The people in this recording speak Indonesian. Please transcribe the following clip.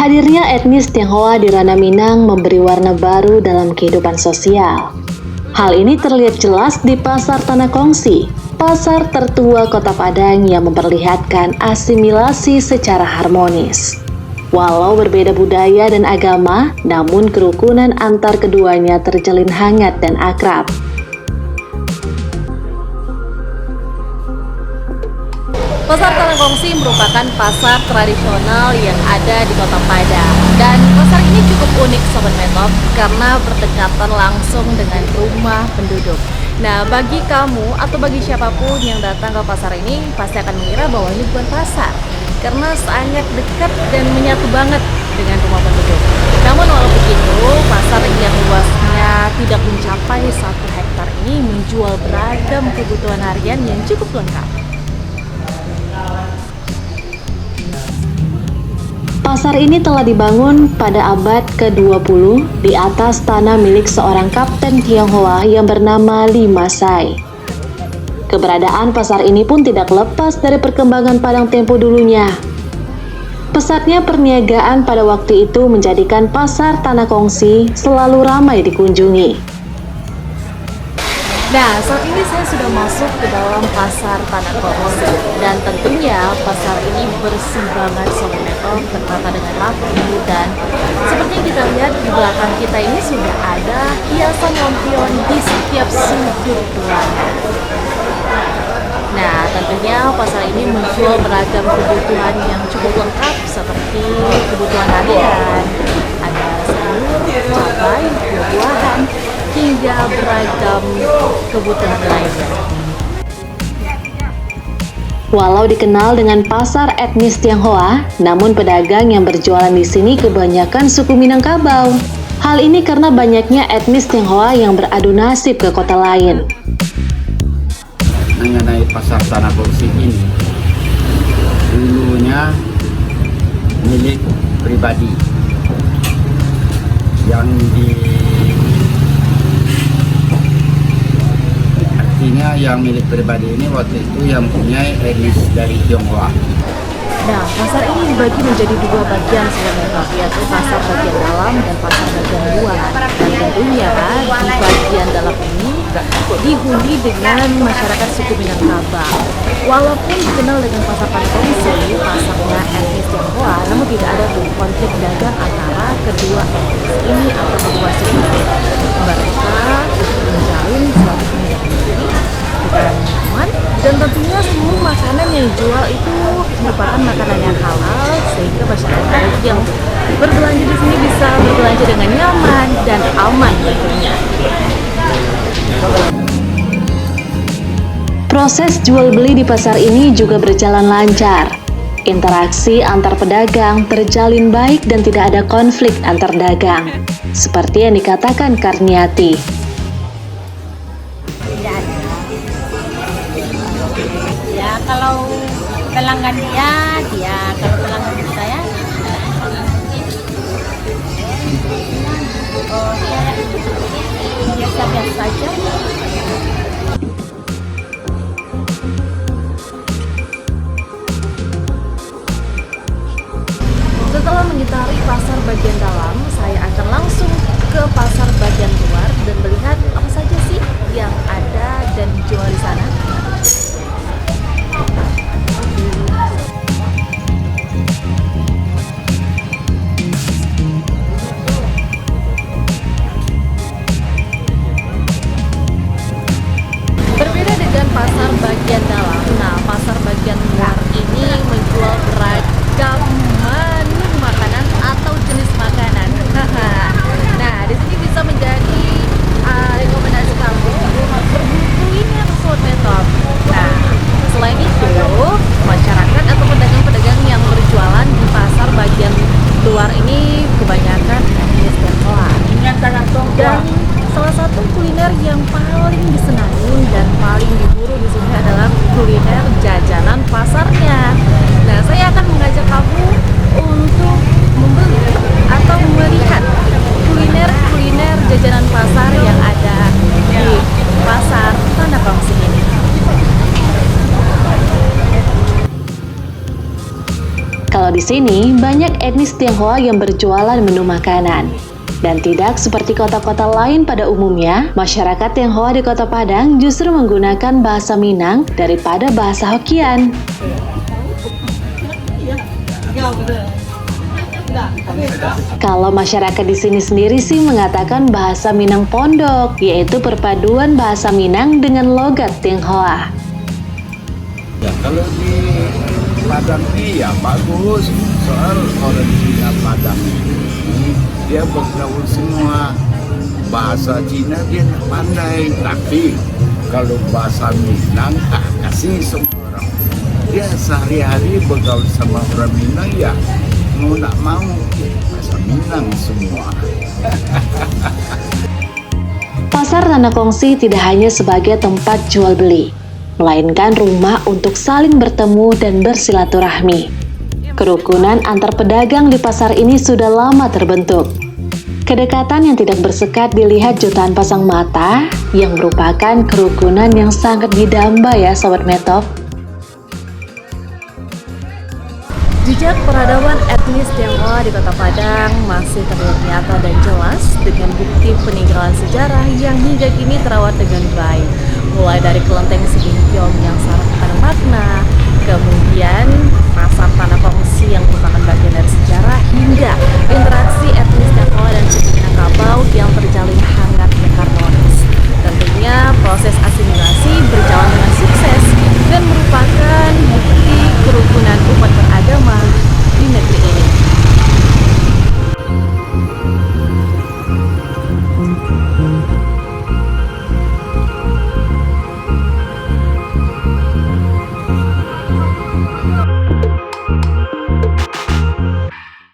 Hadirnya etnis Tionghoa di Ranah Minang memberi warna baru dalam kehidupan sosial. Hal ini terlihat jelas di Pasar Tanah Kongsi, pasar tertua Kota Padang yang memperlihatkan asimilasi secara harmonis. Walau berbeda budaya dan agama, namun kerukunan antar keduanya terjalin hangat dan akrab. Pasar Tanah Kongsi merupakan pasar tradisional yang ada di Kota Padang. Dan pasar ini cukup unik Sobat Metop karena berdekatan langsung dengan rumah penduduk. Nah, bagi kamu atau bagi siapapun yang datang ke pasar ini pasti akan mengira bahwa ini bukan pasar karena sangat dekat dan menyatu banget dengan rumah penduduk. Namun walau begitu, pasar yang luasnya tidak mencapai 1 hektar ini menjual beragam kebutuhan harian yang cukup lengkap. Pasar ini telah dibangun pada abad ke-20 di atas tanah milik seorang kapten Tionghoa yang bernama Li Masai. Keberadaan pasar ini pun tidak lepas dari perkembangan Padang tempo dulunya. Pesatnya perniagaan pada waktu itu menjadikan pasar Tanah Kongsi selalu ramai dikunjungi. Nah, saat ini saya sudah masuk ke dalam pasar Tanah Kongsi dan tentunya pasar ini bersih banget Sobat Metop, tertata dengan rapi dan seperti yang kita lihat di belakang kita ini sudah ada hiasan lampion di setiap sudut ruangan. Nah, tentunya pasar ini menjual beragam kebutuhan yang cukup lengkap seperti kebutuhan harian, ada sayur, cabai, buah-buahan, hingga beragam kebutuhan lainnya. Walau dikenal dengan pasar etnis Tionghoa, namun pedagang yang berjualan di sini kebanyakan suku Minangkabau. Hal ini karena banyaknya etnis Tionghoa yang beradu nasib ke kota lain. Mengenai pasar Tanah Kongsi ini, dulunya milik pribadi yang artinya yang milik pribadi ini waktu itu yang punya etnis dari Tionghoa. Nah, pasar ini dibagi menjadi 2 bagian sebenarnya, yaitu pasar bagian dalam dan pasar bagian luar. Dan tentunya di bagian dalam ini dihuni dengan masyarakat suku Minangkabau. Walaupun dikenal dengan pasar Tanah Kongsi, pasarnya etnis Tionghoa, namun tidak ada tuh konflik dagang antara kedua etnis ini atau kedua suku. Mereka menjalin suatu komunikasi dengan aman, dan tentunya semua makanan yang dijual itu merupakan makanan yang halal sehingga masyarakat yang berbelanja di sini bisa berbelanja dengan nyaman dan aman tentunya. Proses jual beli di pasar ini juga berjalan lancar. Interaksi antar pedagang terjalin baik dan tidak ada konflik antar dagang, seperti yang dikatakan Karniati. Ya, kalau pelanggan dia, kalau pelanggan saya, biasa-biasa saja. Setelah mengitari pasar bagian dalam, saya akan langsung ke pasar bagian luar dan melihat apa saja sih yang ada dan dijual di sana. Berbeda dengan pasar bagian dalam, nah pasar bagian luar ini menjual beragam menu makanan atau jenis makanan. Nah, di sini bisa menjadi rekomendasi kamu berburu kuliner Sobat Metop. Nah, selain itu, masyarakat atau pedagang-pedagang yang berjualan di pasar bagian luar ini kebanyakan etnis Tionghoa. Dan salah satu kuliner yang paling disenangi dan paling diburu di sini adalah kuliner jajanan pasarnya. Nah, saya akan mengajak kamu untuk membeli atau melihat kuliner-kuliner jajanan pasar yang ada sini banyak etnis Tionghoa yang berjualan menu makanan. Dan tidak seperti kota-kota lain pada umumnya, masyarakat Tionghoa di Kota Padang justru menggunakan bahasa Minang daripada bahasa Hokkien. Kalau masyarakat di sini sendiri sih mengatakan bahasa Minang Pondok, yaitu perpaduan bahasa Minang dengan logat Tionghoa. Ya, kalau di Padang ini ya bagus, soal orang Cina Padang ini dia bergaul semua. Bahasa Cina dia tak pandai, tapi kalau bahasa Minang kasih semua orang. Dia sehari-hari bergaul sama orang Minang ya, mau tak mau bahasa Minang semua. Pasar Tanah Kongsi tidak hanya sebagai tempat jual beli, melainkan rumah untuk saling bertemu dan bersilaturahmi. Kerukunan antar pedagang di pasar ini sudah lama terbentuk. Kedekatan yang tidak bersekat dilihat jutaan pasang mata, yang merupakan kerukunan yang sangat didamba ya Sobat Metop. Jejak peradaban etnis Tionghoa di Kota Padang masih terlihat nyata dan jelas dengan bukti peninggalan sejarah yang hingga kini terawat dengan baik. Mulai dari kelenteng Sigingkyong yang syarat akan makna, kemudian pasar Tanah Kongsi yang merupakan bagian dari sejarah, hingga interaksi etnis Tionghoa dan suku Minangkabau yang terjalin hangat